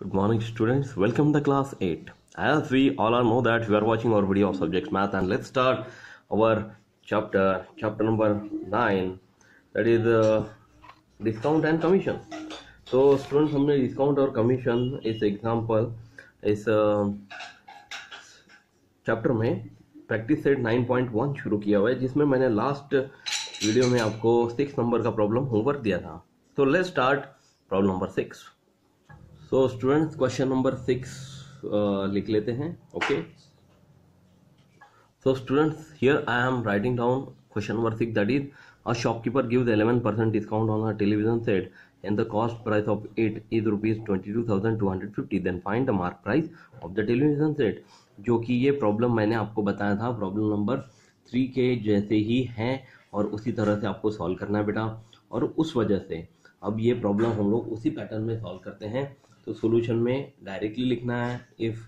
Good morning, students. Welcome to class 8. As we all are know that we are watching our video of subjects math, and let's start our chapter number 9, that is discount and commission. So students, हमने discount और commission इस example इस chapter में practice set 9.1 शुरू किया हुआ है, जिसमें मैंने लास्ट वीडियो में आपको 6 नंबर का प्रॉब्लम होमवर्क दिया था. तो let's start problem number 6. So students, question number 6 लिख लेते हैं. Okay, so students, here I am writing down question number 6, that is a shopkeeper gives 11% discount on a television set and the cost price of it is rupees 22,250. then find the mark price of the television set. जो कि ये problem मैंने आपको बताया था problem number 3 के जैसे ही है और उसी तरह से आपको सॉल्व करना है बेटा. और उस वजह से अब ये प्रॉब्लम हम लोग उसी पैटर्न में सॉल्व करते हैं. तो सॉल्यूशन में डायरेक्टली लिखना है, इफ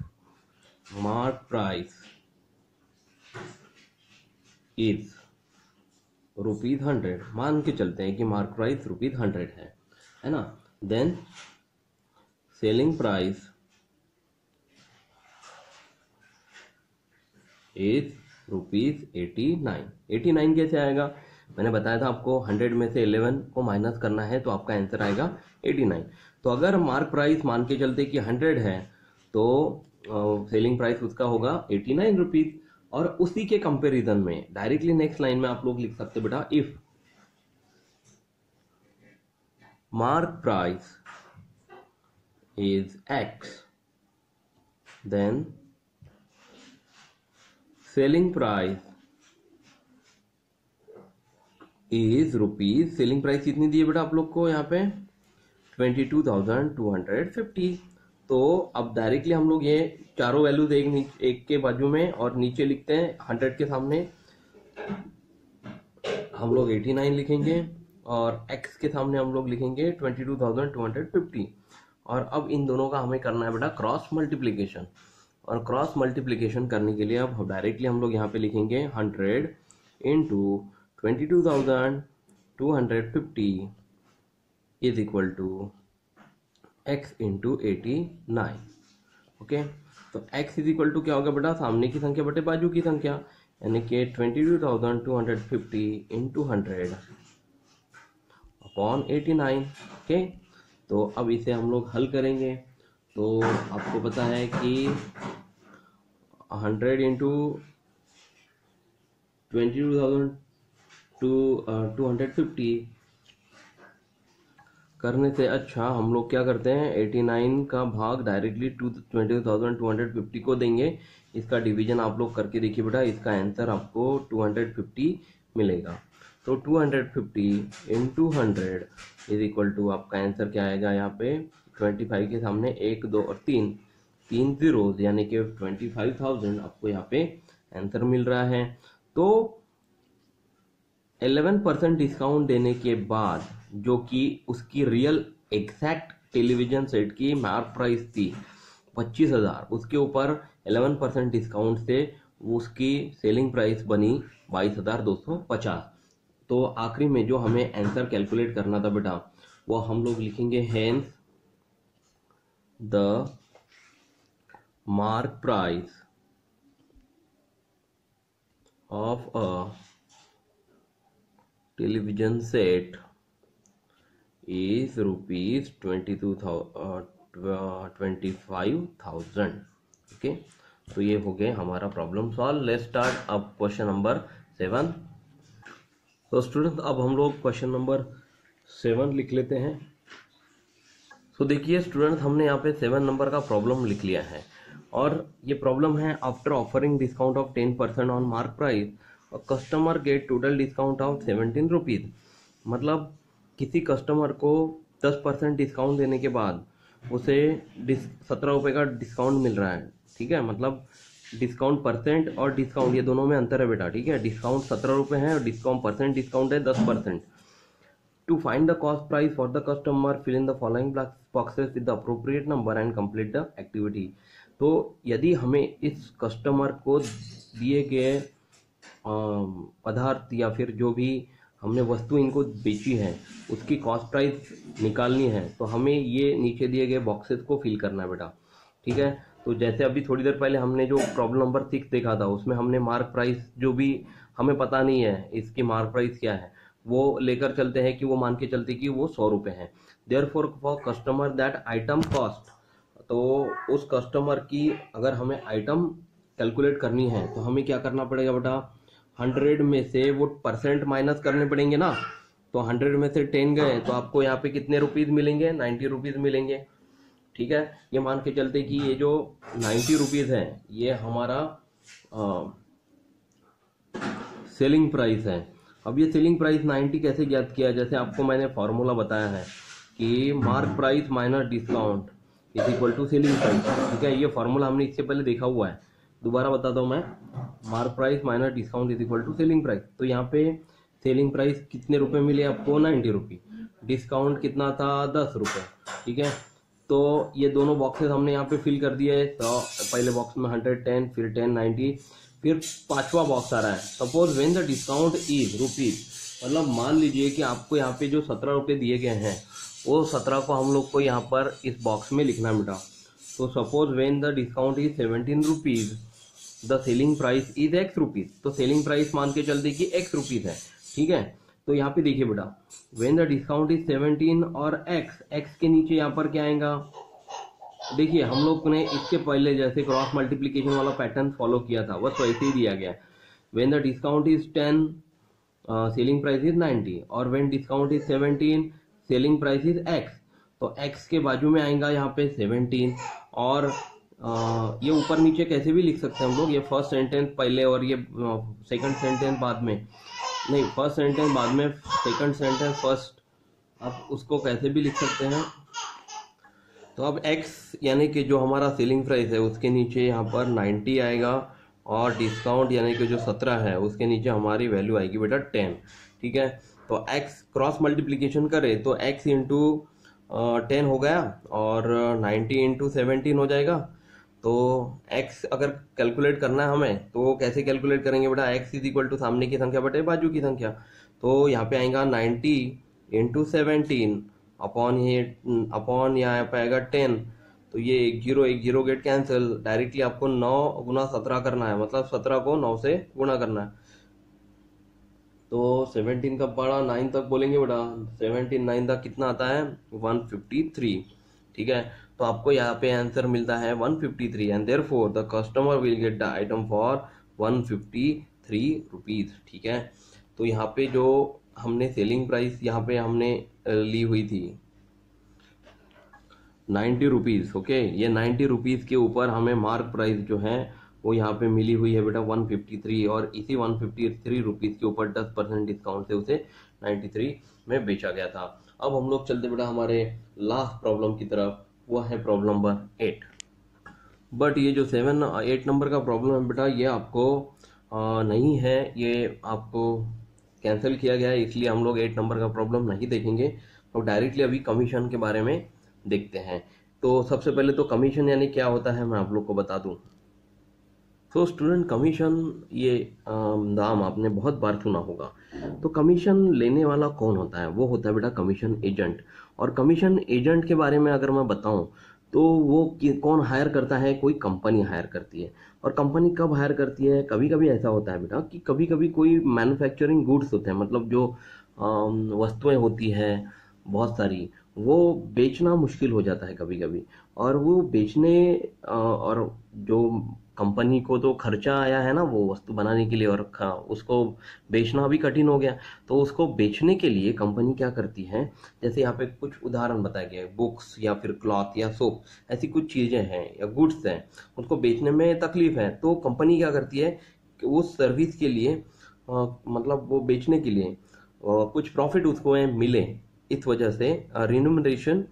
मार्क प्राइस इज ₹100, मान के चलते हैं कि मार्क प्राइस ₹100 है ना. Then selling price is ₹89. 89 कैसे आएगा? मैंने बताया था आपको 100 में से 11 को माइनस करना है तो आपका आंसर आएगा 89. तो अगर मार्क प्राइस मान के चलते कि 100 है तो सेलिंग प्राइस उसका होगा 89 रुपीज. और उसी के कंपैरिजन में डायरेक्टली नेक्स्ट लाइन में आप लोग लिख सकते हो बेटा, if mark price is X, then selling price is rupees. Selling price कितनी दी है बेटा आप लोग को यहाँ पे? 22,250. तो अब डायरेक्टली हम लोग ये चारों वैल्यूज एक के बाजू में और नीचे लिखते हैं. 100 के सामने हम लोग 89 लिखेंगे और x के सामने हम लोग लिखेंगे 22,250. और अब इन दोनों का हमें करना है बेटा क्रॉस मल्टीप्लीकेशन. और क्रॉस मल्टीप्लीकेशन करने के लिए अब डायरेक्टली हम लोग यहाँ पे लिखेंगे 100 into 22,250 is equal to x into 89. Okay, तो x इज इक्वल टू क्या होगा बेटा? सामने की संख्या बटे बाजू की संख्या, यानी कि 22,250 इंटू 100 अपॉन 89. ओके, तो अब इसे हम लोग हल करेंगे. तो आपको पता है कि 100 इंटू 22,250 करने से अच्छा हम लोग क्या करते हैं, 89 का भाग डायरेक्टली 22,250 को देंगे. इसका डिवीजन आप लोग करके देखिए बेटा, इसका आंसर आपको 250 मिलेगा. तो 250 इंटू 100 इज इक्वल टू आपका आंसर क्या आएगा यहाँ पे? 25 के सामने 1, 2 और 3 जीरोज, यानी कि 25,000 आपको यहाँ पे आंसर मिल रहा है. तो 11% डिस्काउंट देने के बाद जो कि उसकी रियल एग्जैक्ट टेलीविजन सेट की मार्क प्राइस थी 25,000, उसके ऊपर 11% डिस्काउंट से उसकी सेलिंग प्राइस बनी 22,250. तो आखिरी में जो हमें आंसर कैलकुलेट करना था बेटा, वो हम लोग लिखेंगे hence the mark price of a television set is ₹25,000. Okay, तो ये हो गए हमारा प्रॉब्लम सॉल्व. लेट्स स्टार्ट अब क्वेश्चन नंबर 7. तो स्टूडेंट, अब हम लोग क्वेश्चन नंबर 7 लिख लेते हैं. तो देखिए स्टूडेंट, हमने यहाँ पे 7 नंबर का प्रॉब्लम लिख लिया है और ये प्रॉब्लम है after offering discount of 10% on mark price customer get total discount of 17 rupees. मतलब किसी कस्टमर को 10% डिस्काउंट देने के बाद उसे 17 रुपये का डिस्काउंट मिल रहा है. ठीक है, मतलब डिस्काउंट परसेंट और डिस्काउंट ये दोनों में अंतर है बेटा. ठीक है, डिस्काउंट 17 रुपये है और डिस्काउंट परसेंट डिस्काउंट है 10%. To find the cost price for the customer, fill in the following boxes with the appropriate number and complete the activity. तो यदि हमें इस कस्टमर को दिए गए पदार्थ या फिर जो भी हमने वस्तु इनको बेची है उसकी कॉस्ट प्राइस निकालनी है, तो हमें ये नीचे दिए गए बॉक्सेस को फिल करना है बेटा। ठीक है, तो जैसे अभी थोड़ी देर पहले हमने जो प्रॉब्लम नंबर 6 देखा था उसमें हमने मार्क प्राइस जो भी हमें पता नहीं है इसकी मार्क प्राइस क्या है वो लेकर चलते हैं कि वो मान के चलते कि वो 100 रुपये है। Therefore for customer that item cost, तो उस कस्टमर की अगर हमें आइटम कैलकुलेट करनी है तो हमें क्या करना पड़ेगा बेटा, 100 में से वो परसेंट माइनस करने पड़ेंगे ना। तो 100 में से 10 गए तो आपको यहाँ पे कितने रुपीज मिलेंगे, 90 रुपीज मिलेंगे। ठीक है, ये मान के चलते कि ये जो 90 रुपीज है ये हमारा सेलिंग प्राइस है। अब ये सेलिंग प्राइस 90 कैसे ज्ञात किया, जैसे आपको मैंने फॉर्मूला बताया है कि mark price minus discount is equal to selling price. ठीक है, ये फॉर्मूला हमने इससे पहले देखा हुआ है, दोबारा बताता हूँ मैं। Mark price minus discount is equal to selling price. तो यहाँ पे सेलिंग प्राइस कितने रुपए मिले आपको, 90 रुपये, डिस्काउंट कितना था 10 रुपये। ठीक है, तो ये दोनों बॉक्सेस हमने यहाँ पे फिल कर दिए है। तो पहले बॉक्स में 110, फिर 10, 90, फिर पांचवा बॉक्स आ रहा है suppose when the discount is rupees. मतलब मान लीजिए कि आपको यहाँ पे जो 17 रुपये दिए गए हैं वो 17 को हम लोग को यहाँ पर इस बॉक्स में लिखना बेटा। तो suppose when the discount is 17 rupees the selling price is x rupees. तो सेलिंग प्राइस मान के चलते कि एक्स रुपीज है। ठीक है, तो यहाँ पे देखिए बेटा व्हेन द डिस्काउंट इज 17 और एक्स के नीचे यहाँ पर क्या आएगा, देखिए हम लोग ने इसके पहले जैसे क्रॉस मल्टीप्लीकेशन वाला पैटर्न फॉलो किया था बस वैसे ही दिया गया। When the discount is 10 selling price is 90 और when discount is 17 selling price is x. तो एक्स के बाजू में आएगा यहाँ पे 17 और ये ऊपर नीचे कैसे भी लिख सकते हैं हम लोग, ये फर्स्ट सेंटेंस पहले और ये सेकंड सेंटेंस बाद में, नहीं फर्स्ट सेंटेंस बाद में सेकंड सेंटेंस फर्स्ट, आप उसको कैसे भी लिख सकते हैं। तो अब x यानी कि जो हमारा सेलिंग प्राइस है उसके नीचे यहाँ पर 90 आएगा और डिस्काउंट यानी कि जो 17 है उसके नीचे हमारी वैल्यू आएगी बेटा 10। ठीक है, तो x क्रॉस मल्टीप्लीकेशन करें तो x इंटू 10 हो गया और 90 इंटू 17 हो जाएगा। तो x अगर कैलकुलेट करना है हमें तो कैसे कैलकुलेट करेंगे बेटा, x इज इक्वल टू सामने की संख्या बटे बाजू की संख्या। तो यहाँ पे आएगा 90 इंटू 17 अपॉन यहाँ पे आएगा 10। तो ये 1 0 गेट कैंसिल, डायरेक्टली आपको 9 गुना 17 करना है, मतलब 17 को 9 से गुणा करना है। तो 17 का पढ़ा 9 तक बोलेंगे बेटा, 17 9 तक कितना आता है 153। ठीक है, तो आपको यहाँ पे आंसर मिलता है 153 and therefore the customer will get the item for 153 rupees. ठीक है, तो यहाँ पे जो हमने सेलिंग प्राइस यहाँ पे हमने ली हुई थी 90 रुपीज। ओके, ये 90 रुपीज के ऊपर हमें मार्क प्राइस जो है वो यहाँ पे मिली हुई है बेटा 153 और इसी 153 रुपीज के ऊपर 10% डिस्काउंट से उसे 93 में बेचा गया था। अब हम लोग चलते बेटा हमारे लास्ट प्रॉब्लम की तरफ, वो है प्रॉब्लम नंबर 8। बट ये जो 8 नंबर का प्रॉब्लम है बेटा ये आपको नहीं है, ये आपको कैंसिल किया गया है, इसलिए हम लोग 8 नंबर का प्रॉब्लम नहीं देखेंगे। तो डायरेक्टली अभी कमीशन के बारे में देखते हैं। तो सबसे पहले तो कमीशन यानी क्या होता है मैं आप लोग को बता दूं। तो स्टूडेंट कमीशन ये नाम आपने बहुत बार सुना होगा। तो कमीशन लेने वाला कौन होता है, वो होता है बेटा कमीशन एजेंट। और कमीशन एजेंट के बारे में अगर मैं बताऊं तो वो कौन हायर करता है, कोई कंपनी हायर करती है। और कंपनी कब हायर करती है, कभी कभी ऐसा होता है बेटा कि कभी कभी कोई मैन्युफैक्चरिंग गुड्स होते हैं, मतलब जो वस्तुएं होती है बहुत सारी, वो बेचना मुश्किल हो जाता है कभी कभी। और वो बेचने और जो कंपनी को तो खर्चा आया है ना वो वस्तु बनाने के लिए और उसको बेचना भी कठिन हो गया। तो उसको बेचने के लिए कंपनी क्या करती है, जैसे यहाँ पे कुछ उदाहरण बताया गया है, बुक्स या फिर क्लॉथ या सोप, ऐसी कुछ चीजें हैं या गुड्स हैं, उसको बेचने में तकलीफ है। तो कंपनी क्या करती है कि उस सर्विस के लिए मतलब वो बेचने के लिए कुछ प्रॉफिट उसको मिले, इस वजह से रिन्यूमरेशन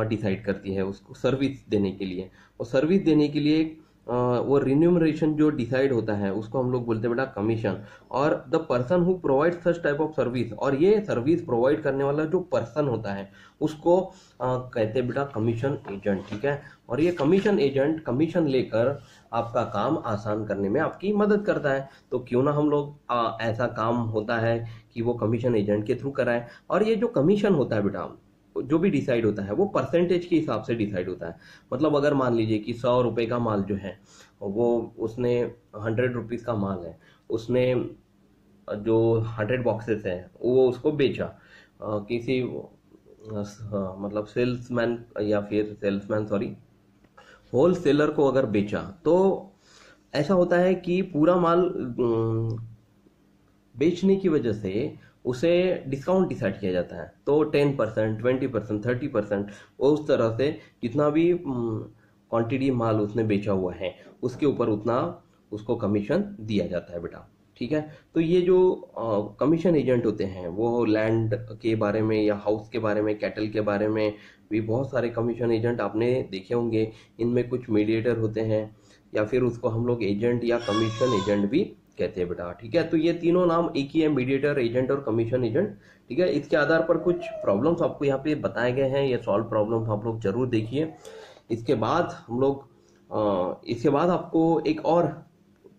डिसाइड करती है उसको सर्विस देने के लिए। और सर्विस देने के लिए वो रिन्यूमरेशन जो डिसाइड होता है उसको हम लोग बोलते हैं बेटा कमीशन। और the person who provide such type of service, और ये सर्विस प्रोवाइड करने वाला जो पर्सन होता है उसको कहते हैं बेटा कमीशन एजेंट। ठीक है, और ये कमीशन एजेंट कमीशन लेकर आपका काम आसान करने में आपकी मदद करता है। तो क्यों ना हम लोग ऐसा काम होता है कि वो कमीशन एजेंट के थ्रू कराएं। और ये जो कमीशन होता है बेटा जो भी डिसाइड होता है वो परसेंटेज के हिसाब से डिसाइड होता है। मतलब अगर मान लीजिए कि 100 रुपए का माल जो है वो उसने 100 रुपीज़ का माल है, उसने जो 100 बॉक्सेस है वो उसको बेचा किसी मतलब सेल्समैन या फिर होल सेलर को अगर बेचा, तो ऐसा होता है कि पूरा माल बेचने की वजह से उसे डिस्काउंट डिसाइड किया जाता है। तो 10%, 20%, 30% उस तरह से जितना भी क्वांटिटी माल उसने बेचा हुआ है उसके ऊपर उतना उसको कमीशन दिया जाता है बेटा। ठीक है, तो ये जो कमीशन एजेंट होते हैं वो लैंड के बारे में या हाउस के बारे में, कैटल के बारे में भी बहुत सारे कमीशन एजेंट आपने देखे होंगे। इनमें कुछ मीडिएटर होते हैं या फिर उसको हम लोग एजेंट या कमीशन एजेंट भी कहते हैं बेटा। ठीक है, तो ये तीनों नाम एक ही है, मीडिएटर, एजेंट और कमीशन एजेंट। ठीक है, इसके आधार पर कुछ प्रॉब्लम्स आपको यहाँ पे बताए गए हैं, ये सॉल्व प्रॉब्लम्स आप लोग जरूर देखिए। इसके बाद हम लोग इसके बाद आपको एक और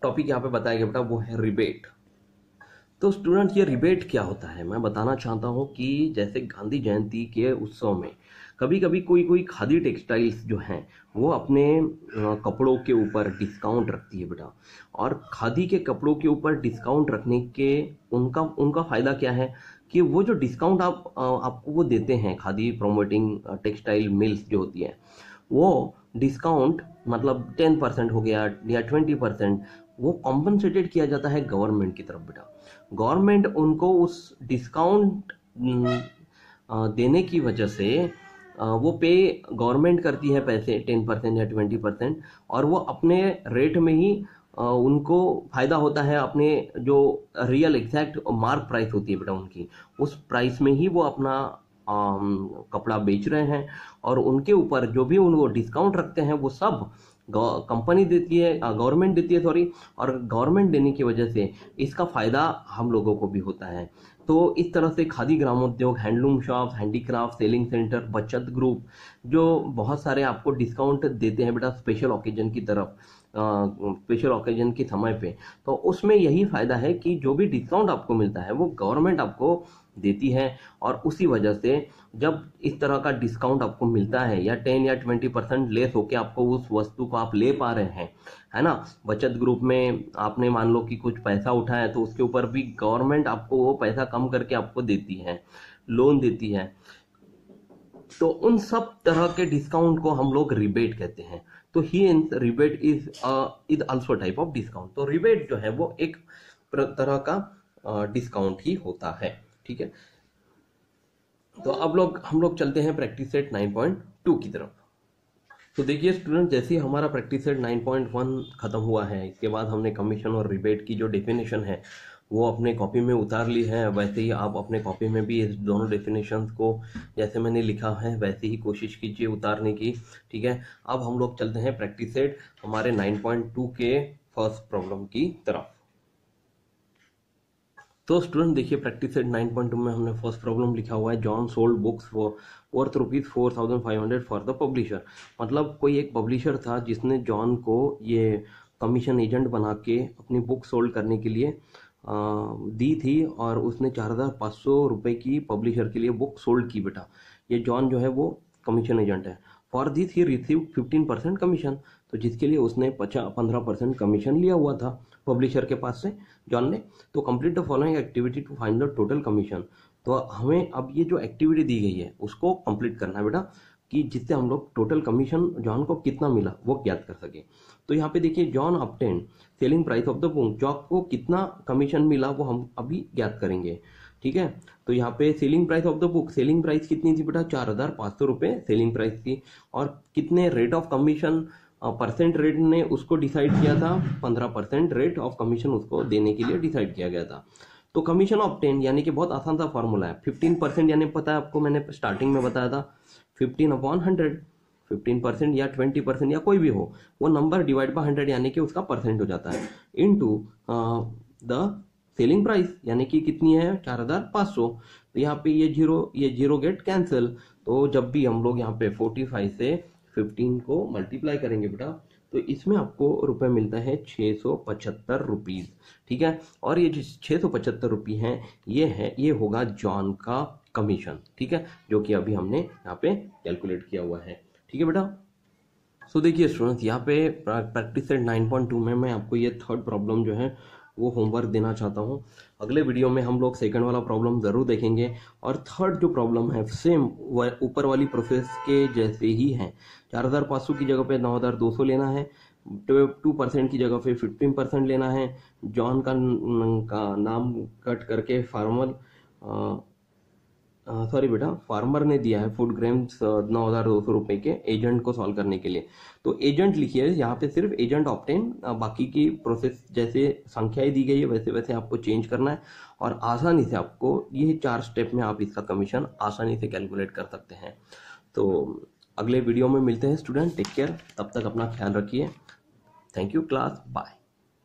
टॉपिक यहाँ पे बताया गया बेटा, वो है रिबेट। तो स्टूडेंट ये रिबेट क्या होता है मैं बताना चाहता हूँ कि जैसे गांधी जयंती के उत्सव में कभी कभी कोई खादी टेक्सटाइल्स जो हैं वो अपने कपड़ों के ऊपर डिस्काउंट रखती है बेटा। और खादी के कपड़ों के ऊपर डिस्काउंट रखने के उनका फायदा क्या है कि वो जो डिस्काउंट आपको वो देते हैं, खादी प्रोमोटिंग टेक्सटाइल मिल्स जो होती है वो डिस्काउंट मतलब 10% हो गया या 20%, वो कॉम्पनसेटेड किया जाता है गवर्नमेंट की तरफ बेटा। गवर्नमेंट उनको उस डिस्काउंट देने की वजह से वो पे गवर्नमेंट करती है पैसे 10% या 20%, और वो अपने रेट में ही उनको फायदा होता है। अपने जो रियल एग्जैक्ट मार्क प्राइस होती है बेटा उनकी, उस प्राइस में ही वो अपना कपड़ा बेच रहे हैं। और उनके ऊपर जो भी उनको डिस्काउंट रखते हैं वो सब कंपनी देती है, गवर्नमेंट देती है सॉरी। और गवर्नमेंट देने की वजह से इसका फायदा हम लोगों को भी होता है। तो इस तरह से खादी ग्रामोद्योग, handloom shop, handicraft, selling centre, बचत ग्रुप जो बहुत सारे आपको डिस्काउंट देते हैं बेटा स्पेशल ओकेजन की तरफ, स्पेशल ओकेजन के समय पे, तो उसमें यही फायदा है कि जो भी डिस्काउंट आपको मिलता है वो गवर्नमेंट आपको देती है। और उसी वजह से जब इस तरह का डिस्काउंट आपको मिलता है या 10 या 20% लेस होके आपको उस वस्तु को आप ले पा रहे हैं, है ना। बचत ग्रुप में आपने मान लो कि कुछ पैसा उठाया तो उसके ऊपर भी गवर्नमेंट आपको वो पैसा कम करके आपको देती है, लोन देती है। तो उन सब तरह के डिस्काउंट को हम लोग रिबेट कहते हैं। तो ही rebate is also type of discount. तो रिबेट जो है वो एक तरह का डिस्काउंट ही होता है। ठीक है, तो अब हम लोग चलते हैं प्रैक्टिस सेट 9.2 की तरफ। तो देखिए स्टूडेंट, जैसे ही हमारा प्रैक्टिस सेट 9.1 खत्म हुआ है, इसके बाद हमने कमीशन और रिबेट की जो डेफिनेशन है वो अपने कॉपी में उतार ली है। वैसे ही आप अपने कॉपी में भी इस दोनों डेफिनेशंस को जैसे मैंने लिखा है वैसे ही कोशिश कीजिए उतारने की। ठीक है, अब हम लोग चलते हैं प्रैक्टिस सेट हमारे 9.2 के फर्स्ट प्रॉब्लम की तरफ। तो स्टूडेंट देखिए प्रैक्टिस सेट 9.2 में हमने फर्स्ट प्रॉब्लम लिखा हुआ है, John sold books for worth ₹4,500 for the publisher. मतलब कोई एक पब्लिशर था जिसने जॉन को ये कमीशन एजेंट बना के अपनी बुक सोल्ड करने के लिए दी थी, और उसने 4,500 रुपए की पब्लिशर के लिए बुक सोल्ड की बेटा। ये जॉन जो है वो कमीशन एजेंट है। For this he receive 15% commission, तो जिसके लिए उसने 15% कमीशन लिया हुआ था पब्लिशर के पास से जॉन ने। तो complete the following activity to find the total commission. तो हमें अब ये जो एक्टिविटी दी गई है उसको कंप्लीट करना है बेटा, कि जिससे हम लोग टोटल कमीशन जॉन को कितना मिला वो ज्ञात कर सके। तो यहाँ पे देखिए John obtain selling price of the book, John को कितना कमीशन मिला वो हम अभी ज्ञात करेंगे। ठीक है, तो यहाँ पे selling price of the book, selling price कितनी थी बेटा 4,500 रुपए सेलिंग प्राइस थी। और कितने rate of commission percent rate ने उसको डिसाइड किया था, 15% रेट ऑफ कमीशन उसको देने के लिए डिसाइड किया गया था। तो कमीशन ऑब्टेन यानी कि बहुत आसान सा फॉर्मूला है, 15% यानी पता है आपको, मैंने स्टार्टिंग में बताया था 15/100। 15% या 20% या कोई भी हो, वो नंबर डिवाइड बाय 100 यानी कि उसका परसेंट हो जाता है, इनटू द सेलिंग प्राइस यानी कि कितनी है 4500। तो यहाँ पे ये जीरो गेट कैंसिल। तो जब भी हम लोग यहाँ पे 45 से 15 को मल्टीप्लाई करेंगे बेटा, तो इसमें आपको रुपए मिलता है 675 रुपीज। ठीक है, और ये जो 675 रुपये हैं, ये होगा जॉन का कमीशन। ठीक है, जो कि अभी हमने यहाँ पे कैलकुलेट किया हुआ है। ठीक है बेटा, सो देखिए स्टूडेंट्स, यहाँ पे प्रैक्टिस सेट 9.2 में मैं आपको ये थर्ड प्रॉब्लम जो है वो होमवर्क देना चाहता हूँ। अगले वीडियो में हम लोग सेकंड वाला प्रॉब्लम ज़रूर देखेंगे, और थर्ड जो प्रॉब्लम है सेम ऊपर वाली प्रोसेस के जैसे ही है। 4500 की जगह पे 9200 लेना है, 2% की जगह पे 15% लेना है, जॉन का नाम कट करके सॉरी बेटा, फार्मर ने दिया है फूड ग्रेम्स 9200 रुपये के एजेंट को सॉल्व करने के लिए। तो एजेंट लिखिए, यहाँ पे सिर्फ एजेंट ऑब्टेन, बाकी की प्रोसेस जैसे संख्याएं दी गई है वैसे वैसे आपको चेंज करना है, और आसानी से आपको ये 4 स्टेप में आप इसका कमीशन आसानी से कैलकुलेट कर सकते हैं। तो अगले वीडियो में मिलते हैं स्टूडेंट, टेक केयर, तब तक अपना ख्याल रखिए। Thank you class, bye.